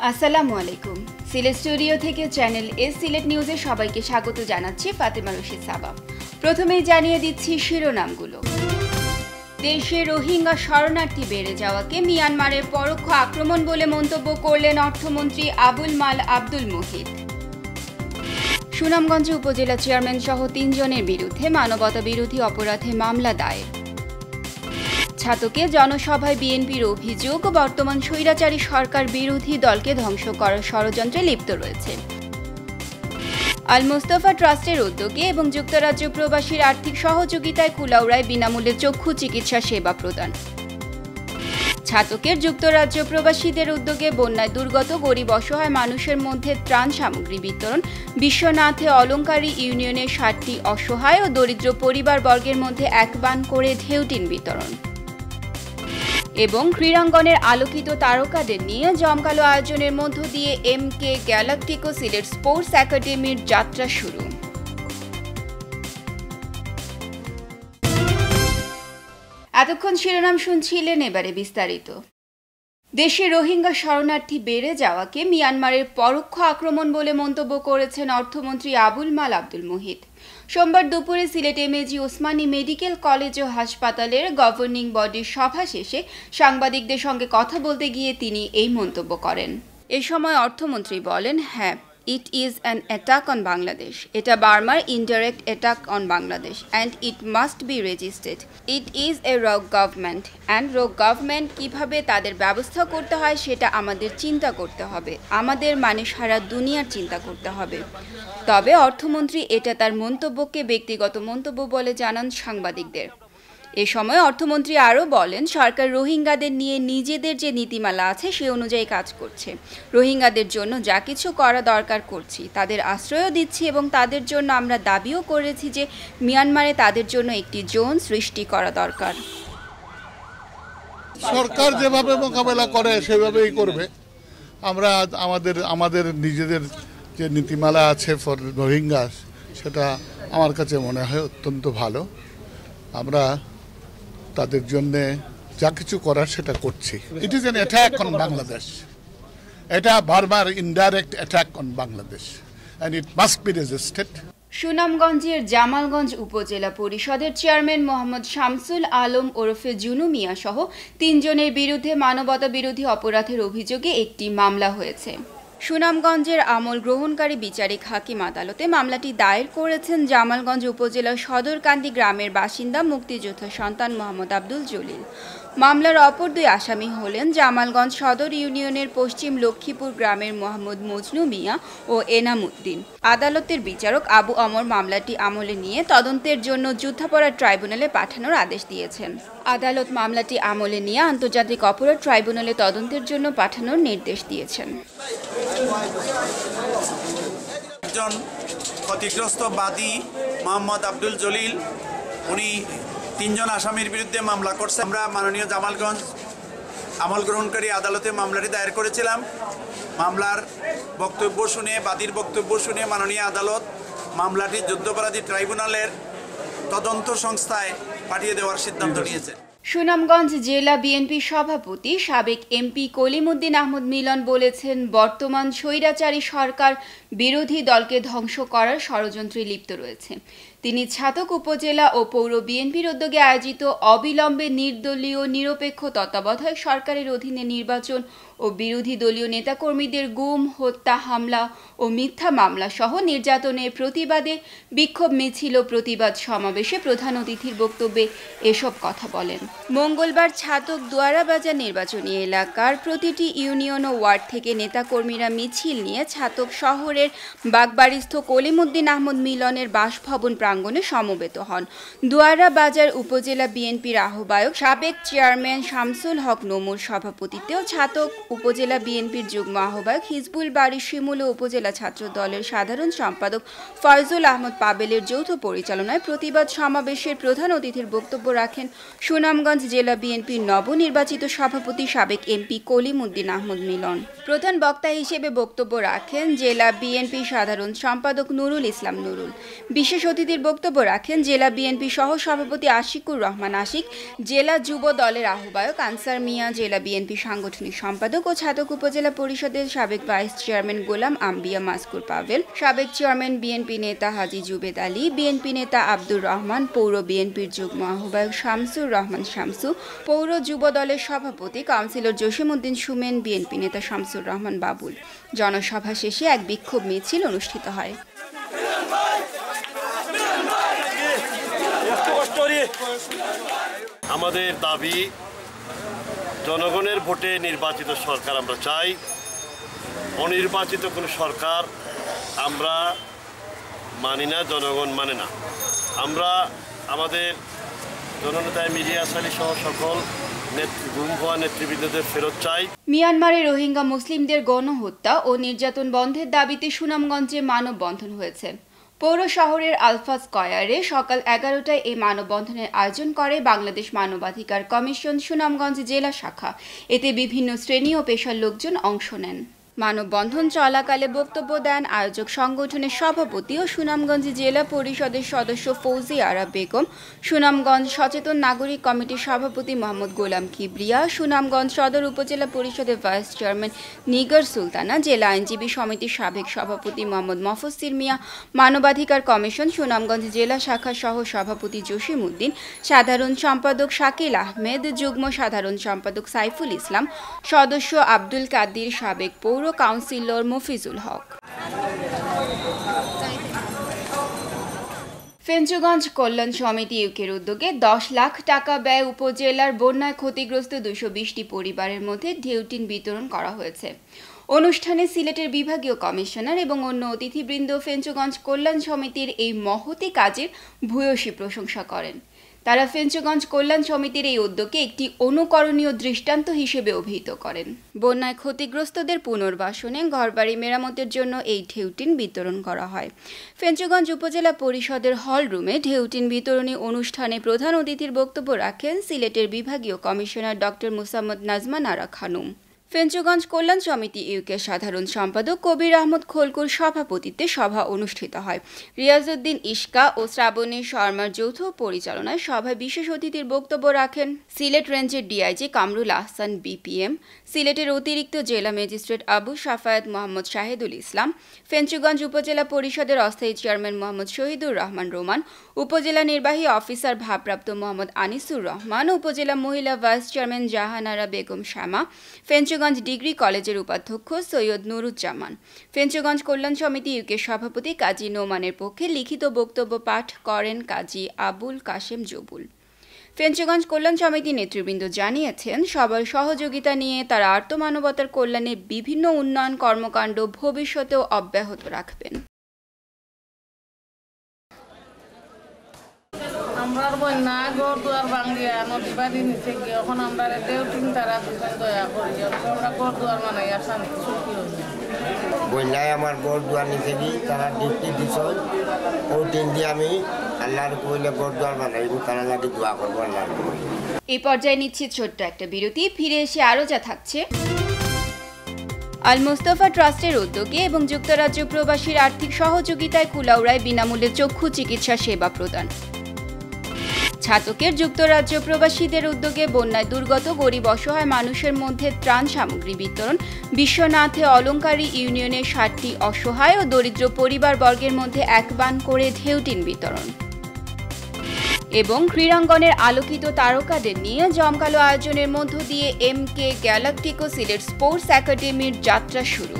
আসসালামু আলাইকুম। সিলেট স্টুডিও থেকে চ্যানেল এস সিলেট নিউজে সবাইকে স্বাগত জানাচ্ছি ফাতেমা রশিদ সাবা। প্রথমেই জানিয়ে দিচ্ছি শিরোনামগুলো। দেশে রোহিঙ্গা শরণার্থী বেড়ে যাওয়াকে মিয়ানমারের পরোক্ষ আক্রমণ বলে মন্তব্য করলেন অর্থমন্ত্রী আবুল মাল আব্দুল মুহিত। সুনামগঞ্জে উপজেলা চেয়ারম্যান সহ ৩ জনের বিরুদ্ধে মানবতা বিরোধী অপরাধে মামলা দায়ের। ছাতকে জনসভায় বিএনপির অভিযোগ, বর্তমান স্বৈরাচারী সরকার বিরোধী দলকে ধ্বংস করার ষড়যন্ত্রে লিপ্ত রয়েছে। আল মোস্তফা ট্রাস্টের উদ্যোগে এবং যুক্তরাজ্য প্রবাসীর আর্থিক সহযোগিতায় কুলাউড়ায় বিনামূল্যে চক্ষু চিকিৎসা সেবা প্রদান। ছাতকের যুক্তরাজ্য প্রবাসীদের উদ্যোগে বন্যায় দুর্গত গরিব অসহায় মানুষের মধ্যে ত্রাণ সামগ্রী বিতরণ। বিশ্বনাথে অলঙ্কারী ইউনিয়নের 60টি অসহায় ও দরিদ্র পরিবারবর্গের মধ্যে এক বান করে ঢেউটিন বিতরণ। এবং ক্রীড়াঙ্গনের আলোকিত তারকাদের নিয়ে জমকালো আয়োজনের মধ্য দিয়ে MK গ্যালাকটিকো সিলেট স্পোর্টস একাডেমির যাত্রা শুরু। এতক্ষণ শিরোনাম শুনছিলেন, এবারে বিস্তারিত। দেশে রোহিঙ্গা শরণার্থী বেড়ে যাওয়াকে মিয়ানমারের পরোক্ষ আক্রমণ বলে মন্তব্য করেছেন অর্থমন্ত্রী আবুল মাল আব্দুল মুহিত। সোমবার দুপুরে Sylhet MAG Osmani medical college ও হাসপাতালের গভর্নিং বডির সভা শেষে সাংবাদিকদের সঙ্গে কথা বলতে গিয়ে তিনি এই মন্তব্য করেন। এ সময় অর্থমন্ত্রী বলেন, হ্যাঁ, it is an attack on Bangladesh. এটা বার্মার indirect attack on Bangladesh and it must be resisted. It is a rogue government and rogue government কিভাবে তাদের ব্যবস্থা করতে হয় সেটা আমাদের চিন্তা করতে হবে, আমাদের মানে সারা দুনিয়ার চিন্তা করতে হবে। তবে অর্থমন্ত্রী এটা তার মন্তব্যকে ব্যক্তিগত মন্তব্য বলে জানান সাংবাদিকদের। এ সময় অর্থমন্ত্রী আরও বলেন, সরকার রোহিঙ্গাদের নিয়ে নিজেদের যে নীতিমালা আছে সে অনুযায়ী কাজ করছে। রোহিঙ্গাদের জন্য যা কিছু করা দরকার করছি, তাদের আশ্রয়ও দিচ্ছি এবং তাদের জন্য আমরা দাবিও করেছি যে মিয়ানমারে তাদের জন্য একটি জোন সৃষ্টি করা দরকার। সরকার যেভাবে মোকাবেলা করে সেভাবেই করবে। আমরা আমাদের নিজেদের যে নীতিমালা আছে ফর রোহিঙ্গা, সেটা আমার কাছে মনে হয় অত্যন্ত ভালো। আমরা তাদের জন্য যা কিছু করার সেটা করছি। It is an attack on Bangladesh. এটা বারবার indirect attack on Bangladesh and it must be resisted. সুনামগঞ্জের জামালগঞ্জ উপজেলা পরিষদের চেয়ারম্যান মোহাম্মদ শামসুল আলম ওরফে জুনু মিয়া সহ 3 জনের বিরুদ্ধে মানবতা বিরোধী অপরাধের অভিযোগে একটি মামলা হয়েছে। সুনামগঞ্জের আমল গ্রহণকারী বিচারিক হাকিম আদালতে মামলাটি দায়ের করেছেন জামালগঞ্জ উপজেলার সদরকান্দি গ্রামের বাসিন্দা মুক্তিযোদ্ধা সন্তান মোহাম্মদ আব্দুল জলিল। মামলার অপর 2 আসামি হলেন জামালগঞ্জ সদর ইউনিয়নের পশ্চিম লক্ষ্মীপুর গ্রামের মোহাম্মদ মজনু মিয়া ও এনাম উদ্দিন। আদালতের বিচারক আবু অমর মামলাটি আমলে নিয়ে তদন্তের জন্য যুদ্ধাপরাধ ট্রাইব্যুনালে পাঠানোর আদেশ দিয়েছেন। আদালত মামলাটি আমলে নিয়ে আন্তর্জাতিক অপরাধ ট্রাইব্যুনালে তদন্তের জন্য পাঠানোর নির্দেশ দিয়েছেন। একজন ক্ষতিগ্রস্ত বাদী মোহাম্মদ আব্দুল জলিল, উনি 3 জন আসামির বিরুদ্ধে মামলা করছে। আমরা মাননীয় জামালগঞ্জ আমল গ্রহণকারী আদালতে মামলাটি দায়ের করেছিলাম। মামলার বক্তব্য শুনে, বাদীর বক্তব্য শুনে মাননীয় আদালত মামলাটি যুদ্ধাপরাধী ট্রাইব্যুনালের তদন্ত সংস্থায় পাঠিয়ে দেওয়ার সিদ্ধান্ত নিয়েছে। সুনামগঞ্জ জেলা বিএনপি সভাপতি সাবেক MP কলিমুদ্দিন আহমদ মিলন বলেছেন, বর্তমান স্বৈরাচারী সরকার বিরোধী দলকে ধ্বংস করার ষড়যন্ত্রে লিপ্ত রয়েছে। তিনি ছাতক উপজেলা ও পৌর বিএনপির উদ্যোগে আয়োজিত অবিলম্বে নির্দলীয় নিরপেক্ষ তত্ত্বাবধায়ক সরকারের অধীনে নির্বাচন ও বিরোধী দলীয় নেতাকর্মীদের গুম, হত্যা, হামলা ও মিথ্যা মামলা সহ নির্যাতনের প্রতিবাদে বিক্ষোভ মিছিল ও প্রতিবাদ সমাবেশে প্রধান অতিথির বক্তব্যে এসব কথা বলেন। মঙ্গলবার ছাতক দুয়ারাবাজার নির্বাচনী এলাকার প্রতিটি ইউনিয়ন ও ওয়ার্ড থেকে নেতাকর্মীরা মিছিল নিয়ে ছাতক শহরের বাগবাড়িস্থ কলিমুদ্দিন আহমদ মিলনের বাসভবন প্রাঙ্গণে সমবেত হন। দুয়ারাবাজার উপজেলা বিএনপির আহ্বায়ক সাবেক চেয়ারম্যান শামসুল হক নমুর সভাপতিত্বেও ছাতক উপজেলা বিএনপির যুগ্ম আহ্বায়ক হিজবুল বাড়ি শিমুল উপজেলা ছাত্র দলের সাধারণ সম্পাদক ফয়জুল আহমদ পাবেলের যৌথ পরিচালনায় প্রতিবাদ সমাবেশের প্রধান অতিথির বক্তব্য রাখেন সুনামগঞ্জ জেলা বিএনপির নবনির্বাচিত সভাপতি সাবেক MP কলিমুদ্দিন আহমদ মিলন। প্রধান বক্তা হিসেবে বক্তব্য রাখেন জেলা বিএনপি সাধারণ সম্পাদক নুরুল ইসলাম নুরুল। বিশেষ অতিথির অতিথির বক্তব্য রাখেন জেলা বিএনপি সহ সভাপতি আশিকুর রহমান আশিক, জেলা যুব দলের আহ্বায়ক আনসার মিয়া, জেলা বিএনপি সাংগঠনিক সম্পাদক ও ছাতক উপজেলা পরিষদের সাবেক ভাইস চেয়ারম্যান গোলাম আম্বিয়া মাসকুর পাভেল, সাবেক চেয়ারম্যান বিএনপি নেতা হাজী জুবেদ আলী, বিএনপি নেতা আব্দুর রহমান, পৌর বিএনপির যুগ্ম আহ্বায়ক শামসুর রহমান শামসু, পৌর যুব দলের সভাপতি কাউন্সিলর জসিমউদ্দিন সুমেন, বিএনপি নেতা শামসুর রহমান বাবুল। জনসভা শেষে এক বিক্ষোভ মিছিল অনুষ্ঠিত হয়। আমাদের দাবি, জনগণের ভোটে নির্বাচিত সরকার আমরা চাই। অনির্বাচিত কোনো সরকার আমরা মানি না, জনগণ মানে না। আমরা আমাদের জননেতা মিলিয়া আসালি সহ সকল গুম হওয়া নেতৃবৃন্দদের ফেরত চাই। মিয়ানমারে রোহিঙ্গা মুসলিমদের গণহত্যা ও নির্যাতন বন্ধের দাবিতে সুনামগঞ্জে মানববন্ধন হয়েছে। পৌর শহরের আলফা স্কয়ারে সকাল 11টায় এই মানববন্ধনের আয়োজন করে বাংলাদেশ মানবাধিকার কমিশন সুনামগঞ্জ জেলা শাখা। এতে বিভিন্ন শ্রেণী ও পেশার লোকজন অংশ নেন। মানববন্ধন চলাকালে বক্তব্য দেন আয়োজক সংগঠনের সভাপতি ও সুনামগঞ্জ জেলা পরিষদের সদস্য ফৌজি আরা বেগম, সুনামগঞ্জ সচেতন নাগরিক কমিটির সভাপতি মোহাম্মদ গোলাম কিবরিয়া, সুনামগঞ্জ সদর উপজেলা পরিষদের ভাইস চেয়ারম্যান নিগার সুলতানা, জেলা আইনজীবী সমিতির সাবেক সভাপতি মোহাম্মদ মফসির মিয়া, মানবাধিকার কমিশন সুনামগঞ্জ জেলা শাখার সহ সভাপতি জসিমউদ্দিন, সাধারণ সম্পাদক শাকিল আহমেদ, যুগ্ম সাধারণ সম্পাদক সাইফুল ইসলাম, সদস্য আব্দুল কাদির, সাবেক পৌর কাউন্সিলর মফিজুল হক। ফেঞ্চুগঞ্জ কল্যাণ সমিতি ইউকের উদ্যোগে 10 লাখ টাকা ব্যয় উপজেলার বন্যায় ক্ষতিগ্রস্ত 220টি পরিবারের মধ্যে ঢেউটিন বিতরণ করা হয়েছে। অনুষ্ঠানে সিলেটের বিভাগীয় কমিশনার এবং অন্য অতিথিবৃন্দ ফেঞ্চুগঞ্জ কল্যাণ সমিতির এই মহতি কাজের ভূয়সী প্রশংসা করেন। তারা ফেঞ্চুগঞ্জ কল্যাণ সমিতির এই উদ্যোগকে একটি অনুকরণীয় দৃষ্টান্ত হিসেবে অভিহিত করেন। বন্যায় ক্ষতিগ্রস্তদের পুনর্বাসনে ঘরবাড়ি মেরামতের জন্য এই ঢেউটিন বিতরণ করা হয়। ফেঞ্চুগঞ্জ উপজেলা পরিষদের হল রুমে ঢেউটিন বিতরণী অনুষ্ঠানে প্রধান অতিথির বক্তব্য রাখেন সিলেটের বিভাগীয় কমিশনার ডক্টর মুসাম্মদ নাজমান আরা খানুম। ফেঞ্চুগঞ্জ কল্যাণ সমিতি ইউকে সাধারণ সম্পাদক কবির আহমদ খোলকুর সভাপতিত্বে সভা অনুষ্ঠিত হয়। রিয়াজউদ্দিন ইশকা ও শ্রাবণী শর্মার যৌথ পরিচালনায় সভায় বিশেষ অতিথির বক্তব্য রাখেন সিলেট রেঞ্জের ডিআইজি কামরুল আহসান বিপিএম, সিলেটের অতিরিক্ত জেলা ম্যাজিস্ট্রেট আবু সাফায়েত মোহাম্মদ শাহিদুল ইসলাম, ফেঞ্চুগঞ্জ উপজেলা পরিষদের অস্থায়ী চেয়ারম্যান মোহাম্মদ শহীদুর রহমান রোমান, উপজেলা নির্বাহী অফিসার ভারপ্রাপ্ত মোহাম্মদ আনিসুর রহমান, উপজেলা মহিলা ভাইস চেয়ারম্যান জাহানারা বেগম শ্যামা, ফেঞ্চুগঞ্জ ডিগ্রি কলেজের উপাধ্যক্ষ সৈয়দ নুরুজ্জামান। ফেঞ্চুগঞ্জ কল্যাণ সমিতি ইউকে সভাপতি কাজী নোমানের পক্ষে লিখিত বক্তব্য পাঠ করেন কাজী আবুল কাশেম জবুল। ফেঞ্চুগঞ্জ কল্যাণ সমিতি নেতৃবৃন্দ জানিয়েছেন, সবার সহযোগিতা নিয়ে তারা আর্তমানবতার কল্যাণে বিভিন্ন উন্নয়ন কর্মকাণ্ড ভবিষ্যতেও অব্যাহত রাখবেন। আমরা বন্যা ঘর দুয়ার ভাঙিয়া নদী বাড়ি নিচে গিয়ে এখন আমরা দেউটিন তারা দুজন দয়া করি, আমরা ঘর দুয়ার মানে শান্তি সুখী হই। বন্যায় আমার ঘর দুয়ার নিচে গিয়ে তারা ডিউটি দিছ, ওই দিন দিয়ে আমি আল্লাহর কইলে ঘর দুয়ার বানাইব, তারা লাগে দোয়া করবো আল্লাহর। এই পর্যায়ে নিচ্ছি ছোট্ট একটা বিরতি, ফিরে এসে আরও যা থাকছে। আল মোস্তফা ট্রাস্টের উদ্যোগে এবং যুক্তরাজ্য প্রবাসীর আর্থিক সহযোগিতায় কুলাউড়ায় বিনামূল্যে চক্ষু চিকিৎসা সেবা প্রদান। ছাতকের যুক্তরাজ্য প্রবাসীদের উদ্যোগে বন্যায় দুর্গত গরিব অসহায় মানুষের মধ্যে ত্রাণ সামগ্রী বিতরণ। বিশ্বনাথে অলঙ্কারী ইউনিয়নের 60টি অসহায় ও দরিদ্র পরিবারবর্গের মধ্যে এক বান করে ঢেউটিন বিতরণ। এবং ক্রীড়াঙ্গনের আলোকিত তারকাদের নিয়ে জমকালো আয়োজনের মধ্য দিয়ে MK গ্যালাকটিকো সিলেট স্পোর্টস একাডেমির যাত্রা শুরু।